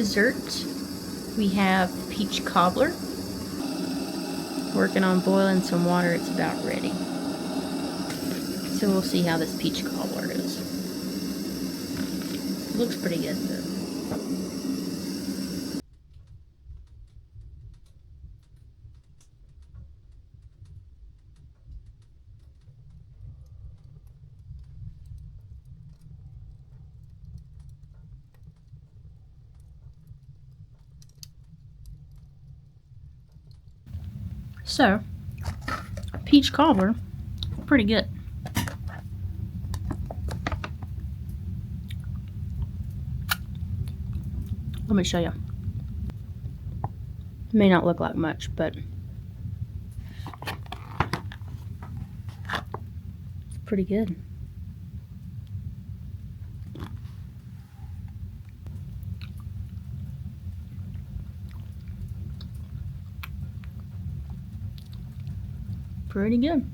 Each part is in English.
dessert, we have peach cobbler. Working on boiling some water, it's about ready. So we'll see how this peach cobbler is. Looks pretty good though. So, peach cobbler, pretty good. Let me show you. It may not look like much, but it's pretty good. Pretty good.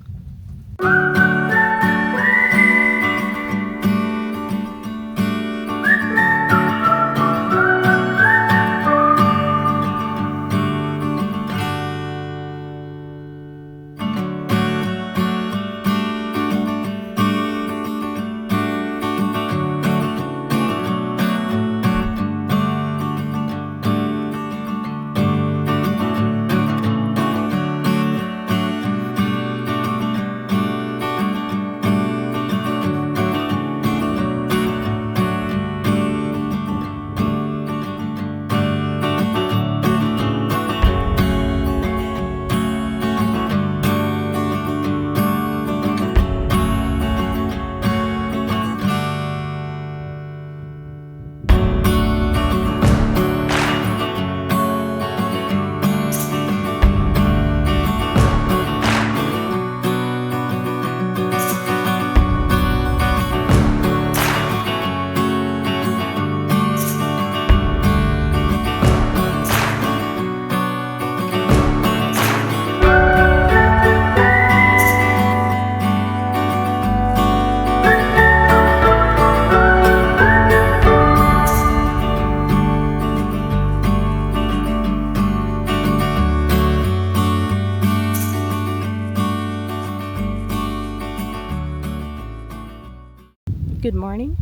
Good morning.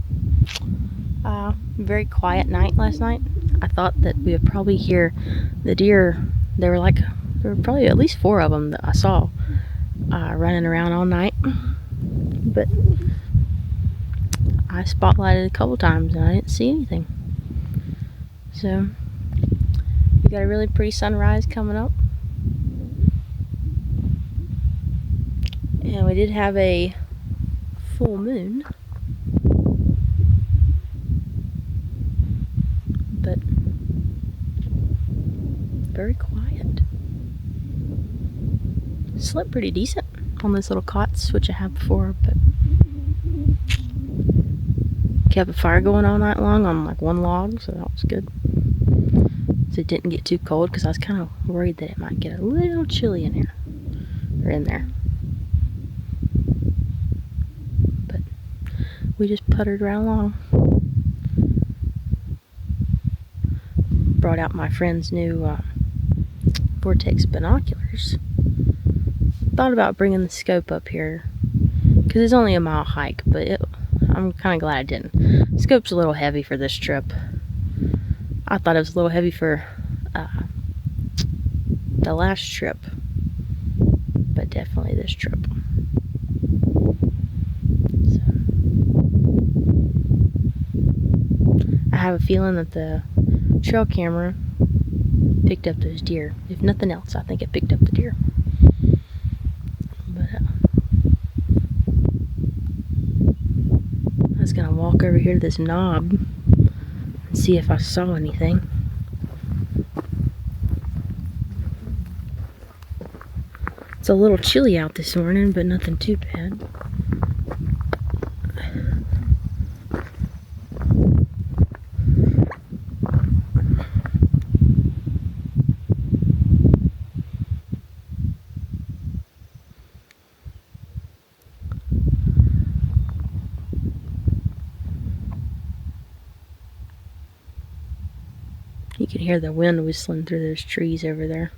Very quiet night last night. I thought that we would probably hear the deer. There were probably at least 4 of them that I saw running around all night. But I spotlighted a couple times and I didn't see anything. So we got a really pretty sunrise coming up. And we did have a full moon. But very quiet. Slept pretty decent on those little cots, which I have before, but kept a fire going all night long on like one log, so that was good. So it didn't get too cold because I was kind of worried that it might get a little chilly in here or in there. But we just puttered right along. Brought out my friend's new Vortex binoculars. Thought about bringing the scope up here because it's only a mile hike, but I'm kind of glad I didn't. Scope's a little heavy for this trip. I thought it was a little heavy for the last trip, but definitely this trip. So, I have a feeling that the trail camera picked up those deer. If nothing else, I think it picked up the deer. But I was gonna walk over here to this knob and see if I saw anything. It's a little chilly out this morning, but nothing too bad. hear the wind whistling through those trees over there.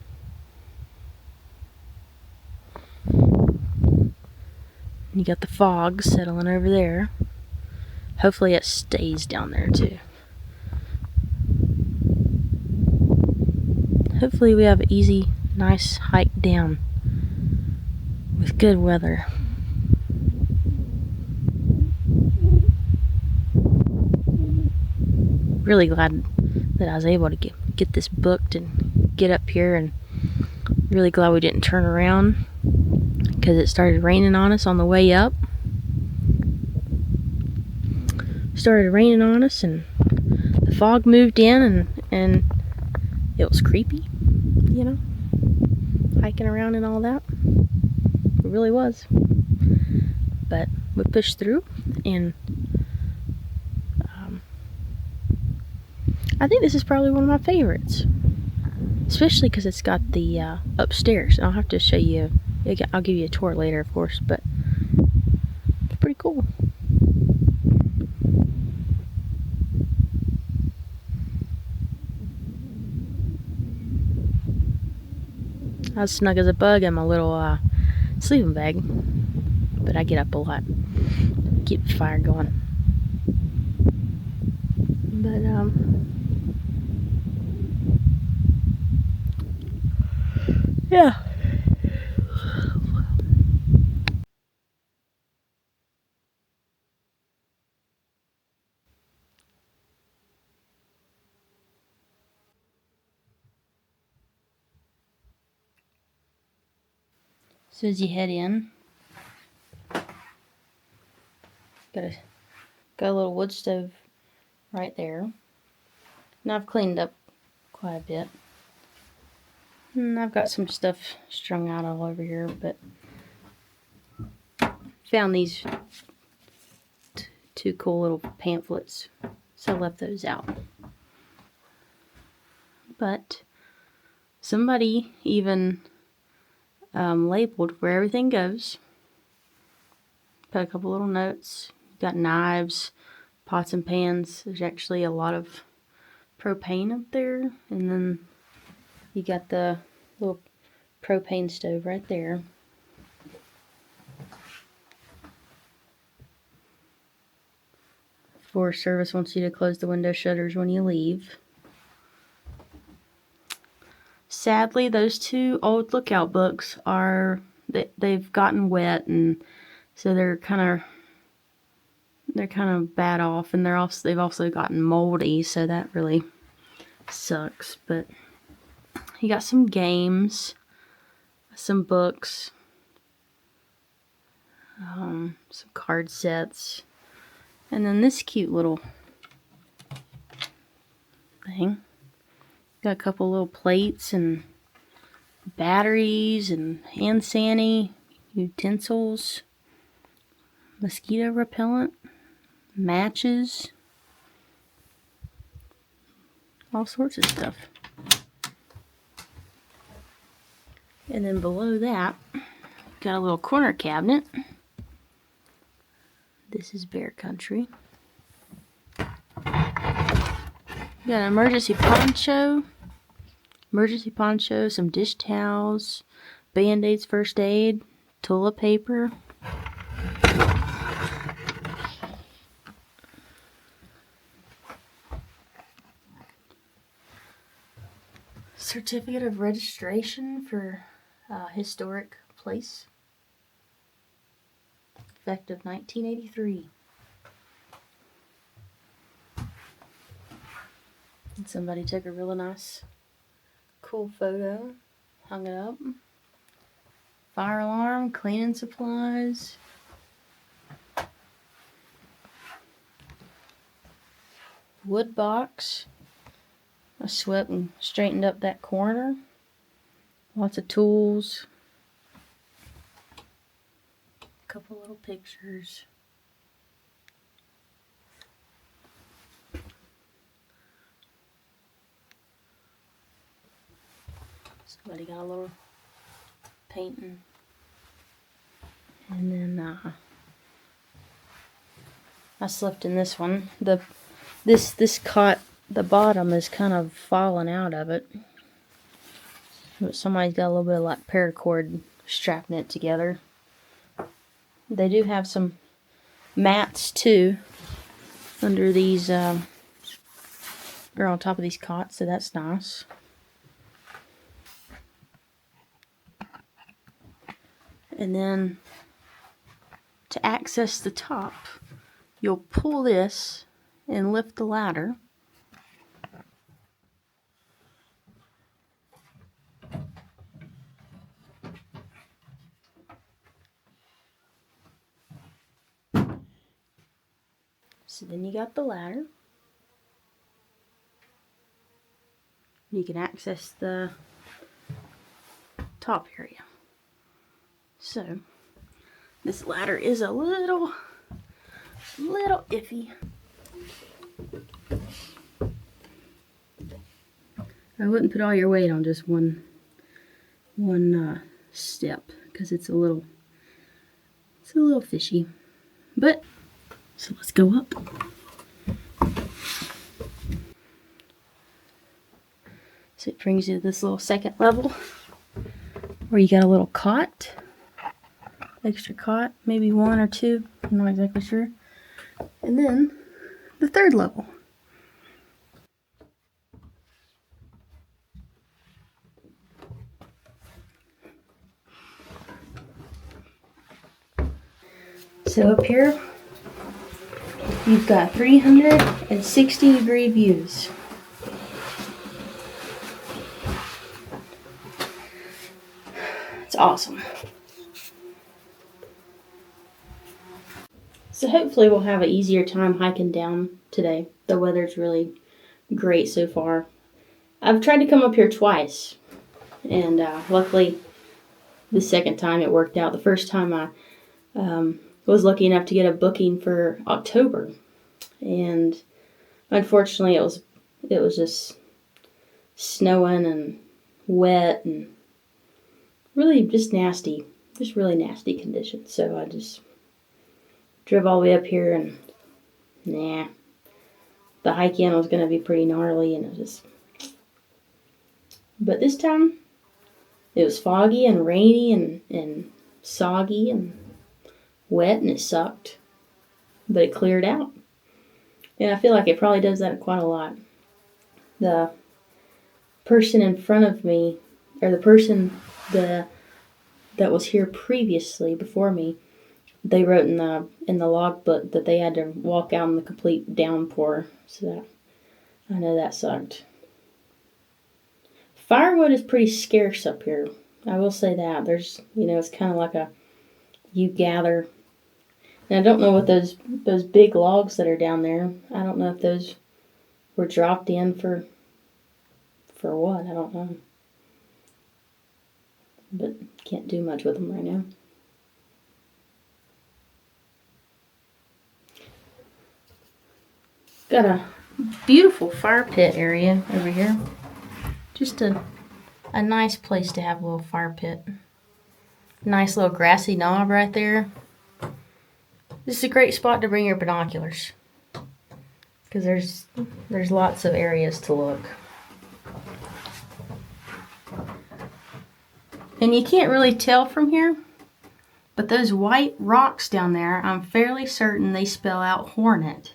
You got the fog settling over there. Hopefully it stays down there too. Hopefully we have an easy, nice hike down with good weather. Really glad that I was able to get this booked and get up here, and really glad we didn't turn around because it started raining on us on the way up. Started raining on us and the fog moved in, and it was creepy, you know, hiking around and all that. It really was. But we pushed through, and I think this is probably one of my favorites, especially because it's got the upstairs. I'll have to show you. I'll give you a tour later, of course, but it's pretty cool. I was snug as a bug in my little sleeping bag, but I get up a lot, keep the fire going. But yeah. So as you head in, got a little wood stove right there. Now I've cleaned up quite a bit. And I've got some stuff strung out all over here, but found these two cool little pamphlets, so I left those out. But somebody even labeled where everything goes. Put a couple little notes. Got knives, pots and pans. There's actually a lot of propane up there, and then you got the little propane stove right there. Forest Service wants you to close the window shutters when you leave. Sadly, those two old lookout books they've gotten wet, and so they're kind of bad off, and they've also gotten moldy, so that really sucks. But you got some games, some books, some card sets, and then this cute little thing. Got a couple little plates and batteries and hand sani, utensils, mosquito repellent, matches, all sorts of stuff. And then below that, got a little corner cabinet. This is bear country. Got an emergency poncho, some dish towels, Band-Aids, first aid, toilet paper. Certificate of registration for historic place. Effective 1983. And somebody took a really nice, cool photo, hung it up. Fire alarm, cleaning supplies. Wood box. I swept and straightened up that corner. Lots of tools. A couple little pictures. Somebody got a little painting. And then I slept in this one. This cot the bottom is kind of falling out of it. But somebody's got a little bit of like paracord strapping it together. They do have some mats too under these, or on top of these cots, so that's nice. And then to access the top, you'll pull this and lift the ladder. So then you got the ladder. You can access the top area. So this ladder is a little iffy. I wouldn't put all your weight on just one step, because it's a little fishy. But so let's go up. So it brings you to this little second level where you got a little cot, extra cot, maybe one or two, I'm not exactly sure. And then the third level. So up here, you've got 360-degree views. It's awesome. So hopefully we'll have an easier time hiking down today. The weather's really great so far. I've tried to come up here twice, and luckily the second time it worked out. The first time I was lucky enough to get a booking for October, and unfortunately it was just snowing and wet and really just nasty, really nasty conditions. So I just drove all the way up here, and the hike in was going to be pretty gnarly, and but this time it was foggy and rainy and soggy and wet, and it sucked, but it cleared out. And I feel like it probably does that quite a lot. The person in front of me, or the person that was here previously before me, they wrote in the logbook that they had to walk out in the complete downpour. So I know that sucked. Firewood is pretty scarce up here. I will say that. There's, it's kind of like you gather. And I don't know what those big logs that are down there, I don't know if those were dropped in for what, I don't know. But can't do much with them right now. Got a beautiful fire pit area over here. Just a nice place to have a little fire pit. Nice little grassy knob right there. This is a great spot to bring your binoculars, because there's lots of areas to look. And you can't really tell from here, but those white rocks down there, I'm fairly certain they spell out Hornet.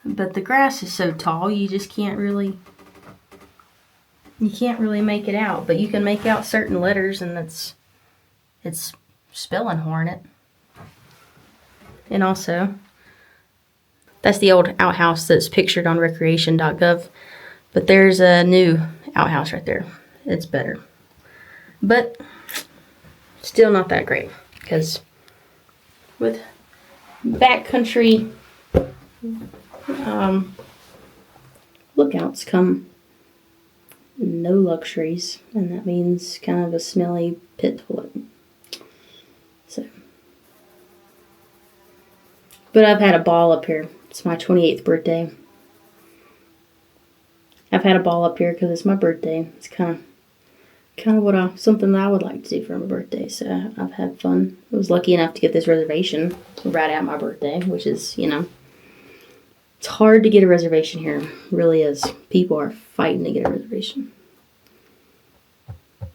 But the grass is so tall, you just can't really make it out. But you can make out certain letters, and it's spelling Hornet. And also, that's the old outhouse that's pictured on recreation.gov. But there's a new outhouse right there. It's better. But still not that great, because with backcountry lookouts come no luxuries, and that means kind of a smelly pit toilet. So, but I've had a ball up here. It's my 28th birthday. I've had a ball up here because it's my birthday. It's kind of something that I would like to do for my birthday. So I've had fun. I was lucky enough to get this reservation right at my birthday, which is, It's hard to get a reservation here. It really is. People are fighting to get a reservation. A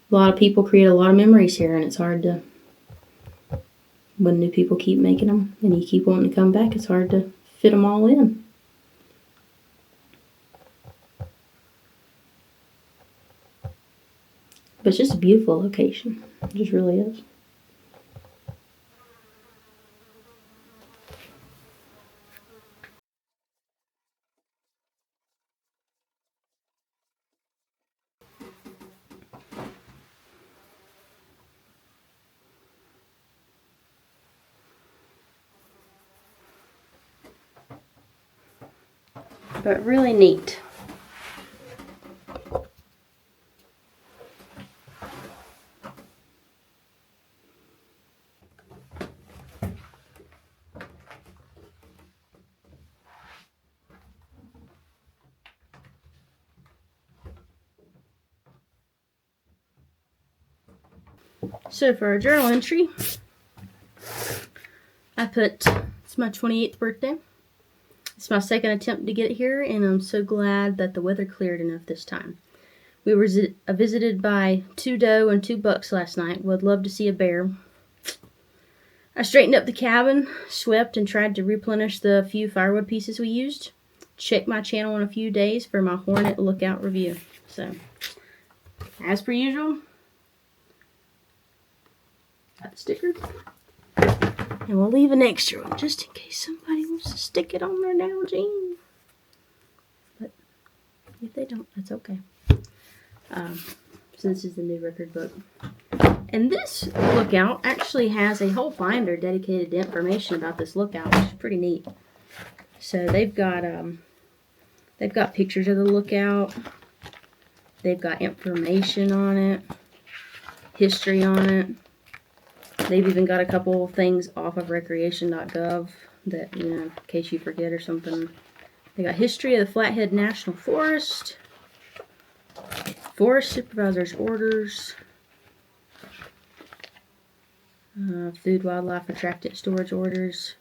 lot of people create a lot of memories here, and it's hard to, when new people keep making them and you keep wanting to come back, it's hard to fit them all in. But it's just a beautiful location. It just really is. But really neat. So for our journal entry, I put, it's my 28th birthday. It's my second attempt to get here, and I'm so glad that the weather cleared enough this time. We were visited by 2 doe and 2 bucks last night. Would love to see a bear. I straightened up the cabin, swept, and tried to replenish the few firewood pieces we used. Check my channel in a few days for my Hornet Lookout review. So, as per usual, got the sticker. And we'll leave an extra one just in case somebody wants to stick it on their Nalgene. But if they don't, that's okay. So this is the new record book. And this lookout actually has a whole binder dedicated to information about this lookout, which is pretty neat. So they've got pictures of the lookout. They've got information on it, history on it. They've even got a couple of things off of recreation.gov that, you know, in case you forget or something. They got history of the Flathead National Forest, Forest Supervisor's orders, food, wildlife, attractant storage orders.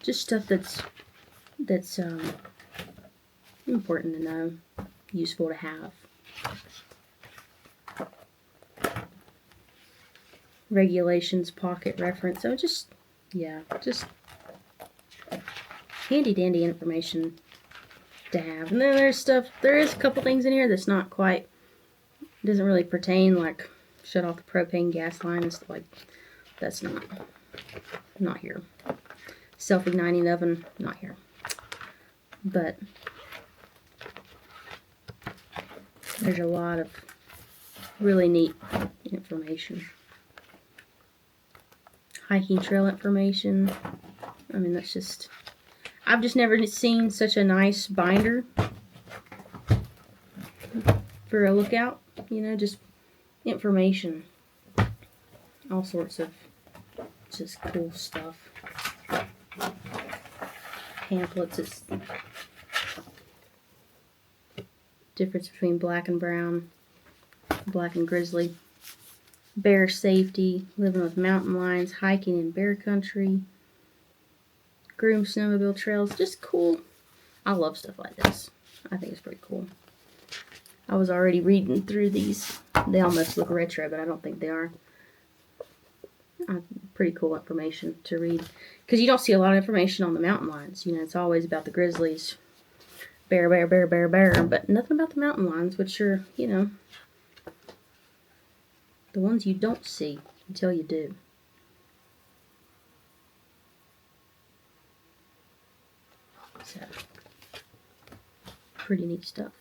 Just stuff that's important to know, useful to have. Regulations, pocket reference. So just handy dandy information to have. And then there is a couple things in here that's not quite, doesn't really pertain, like shut off the propane gas line and stuff like that's not here. Self-igniting oven, not here. But there's a lot of really neat information. Hiking trail information. I mean, that's just, I've just never seen such a nice binder for a lookout. You know, just information. All sorts of just cool stuff. Pamphlets. It's difference between black and brown, black and grizzly. Bear safety, living with mountain lions, hiking in bear country, groom snowmobile trails, just cool. I love stuff like this. I think it's pretty cool. I was already reading through these. They almost look retro, but I don't think they are. Pretty cool information to read. Because you don't see a lot of information on the mountain lions. You know, it's always about the grizzlies. Bear, bear, bear, bear, bear. But nothing about the mountain lions, which are, you know, the ones you don't see until you do. So, pretty neat stuff.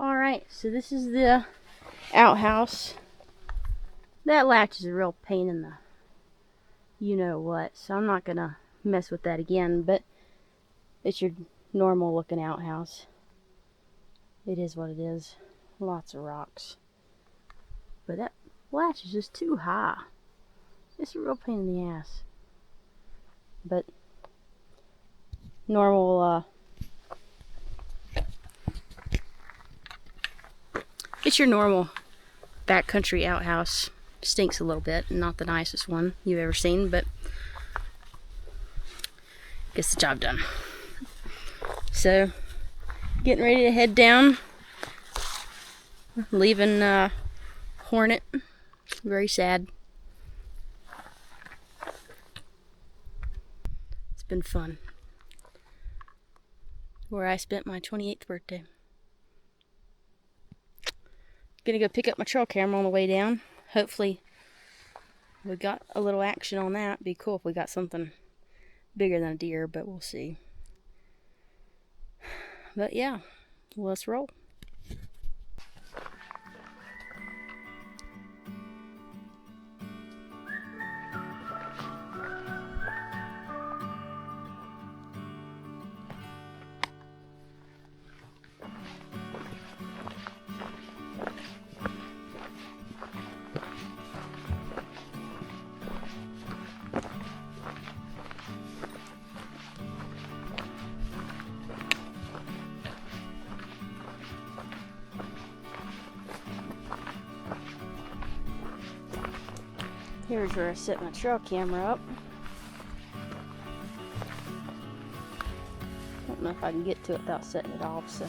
Alright, so this is the outhouse. That latch is a real pain in the you-know-what, so I'm not gonna mess with that again, but it's your normal looking outhouse. It is what it is. Lots of rocks. But that latch is just too high. It's a real pain in the ass. But normal, it's your normal backcountry outhouse. Stinks a little bit, not the nicest one you've ever seen, but gets the job done. So, getting ready to head down. Leaving Hornet. Very sad. It's been fun. Where I spent my 28th birthday. Gonna go pick up my trail camera on the way down. Hopefully we got a little action on that. Be cool if we got something bigger than a deer, but we'll see. But yeah, let's roll. Here's where I set my trail camera up. Don't know if I can get to it without setting it off, so.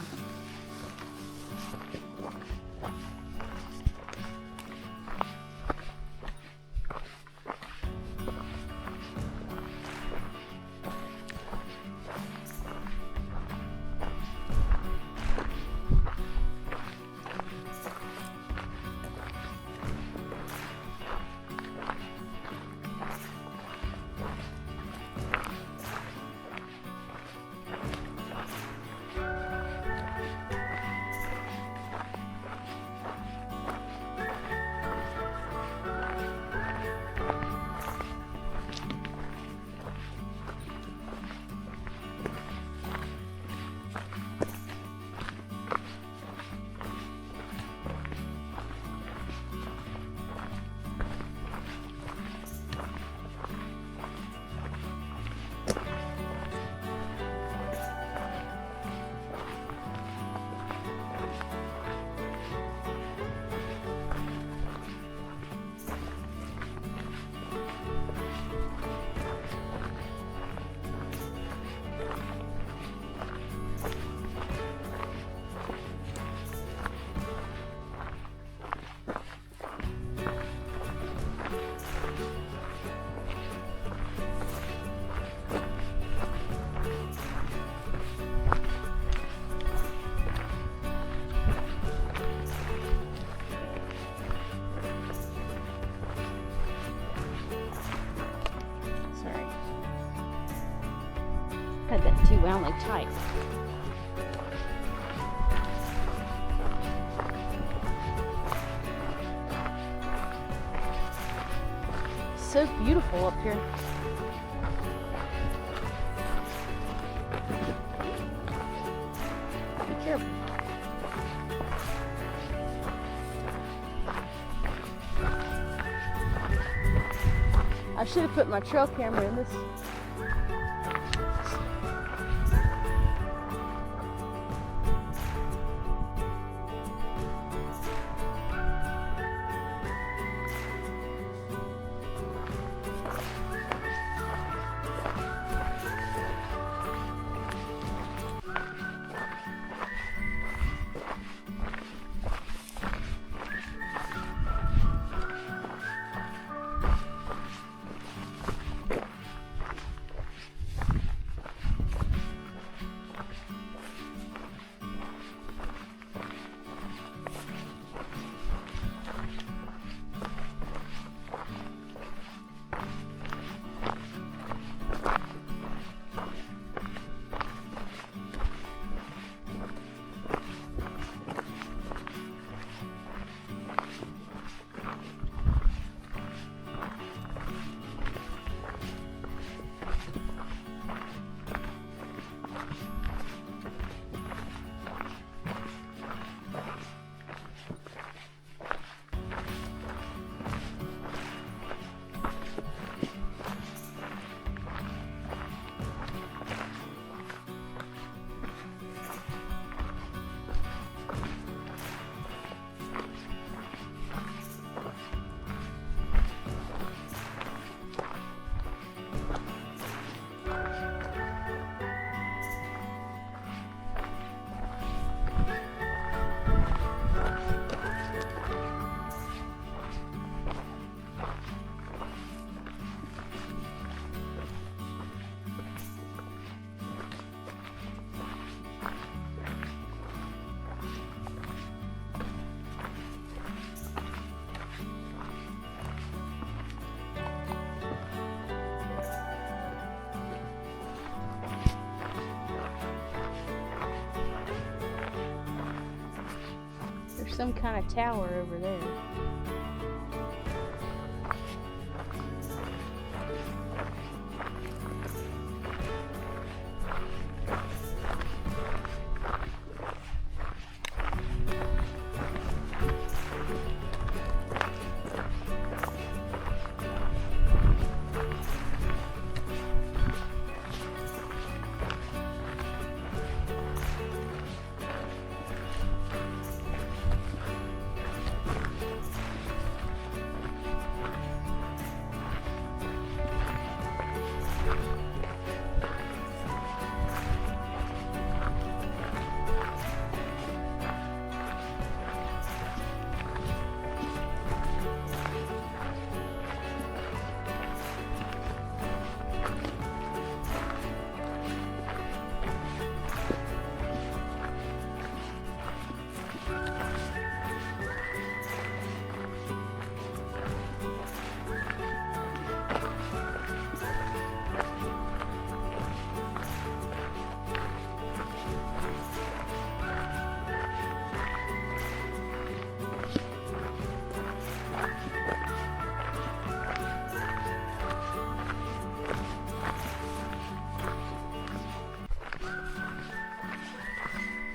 Had that too roundly tight. So beautiful up here. Be careful. I should have put my trail camera in this. some kind of tower over there.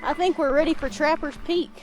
I think we're ready for Trapper's Peak.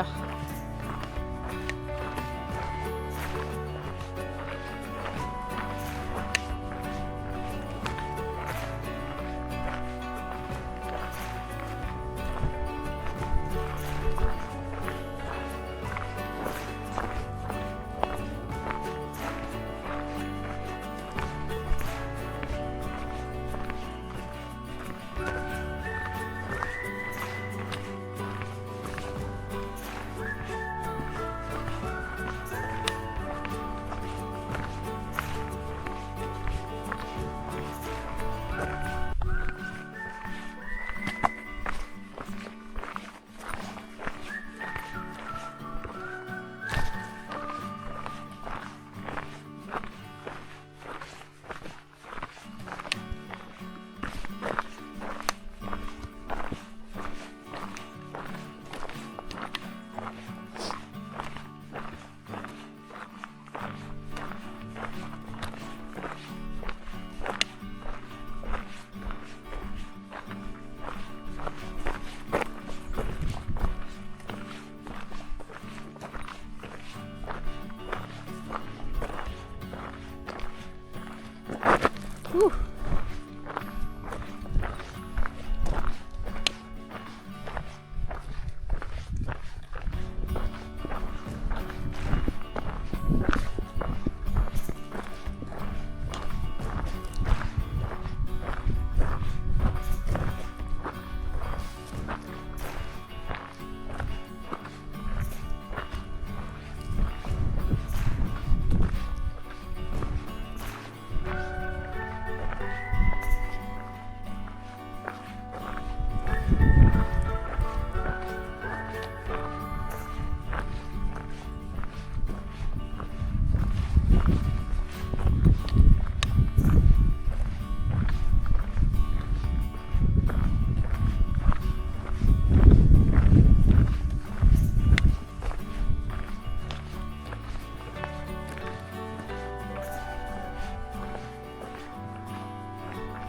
yeah. Whew.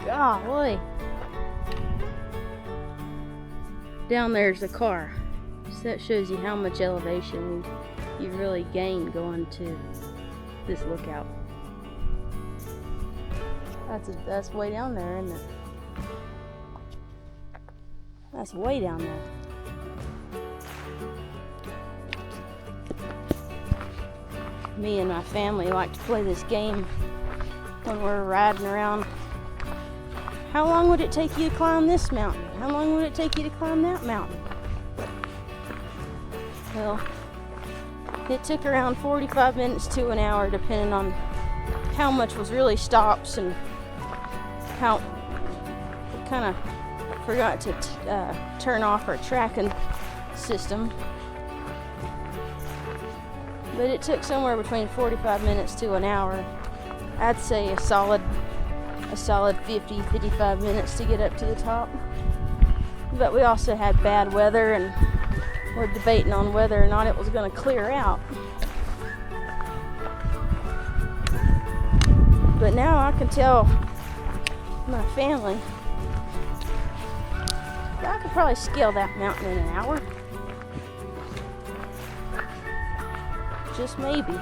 Golly. Down there's the car. So that shows you how much elevation you really gain going to this lookout. That's way down there, isn't it? That's way down there. Me and my family like to play this game when we're riding around. How long would it take you to climb this mountain? How long would it take you to climb that mountain? Well, it took around 45 minutes to an hour, depending on how much was really stops and how we kind of forgot to turn off our tracking system. But it took somewhere between 45 minutes to an hour. I'd say a solid 50-55 minutes to get up to the top. But we also had bad weather, and we're debating on whether or not it was going to clear out. But now I can tell my family that I could probably scale that mountain in an hour. Just maybe.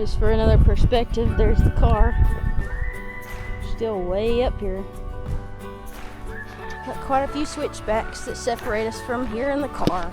Just for another perspective, there's the car. Still way up here. Got quite a few switchbacks that separate us from here in the car.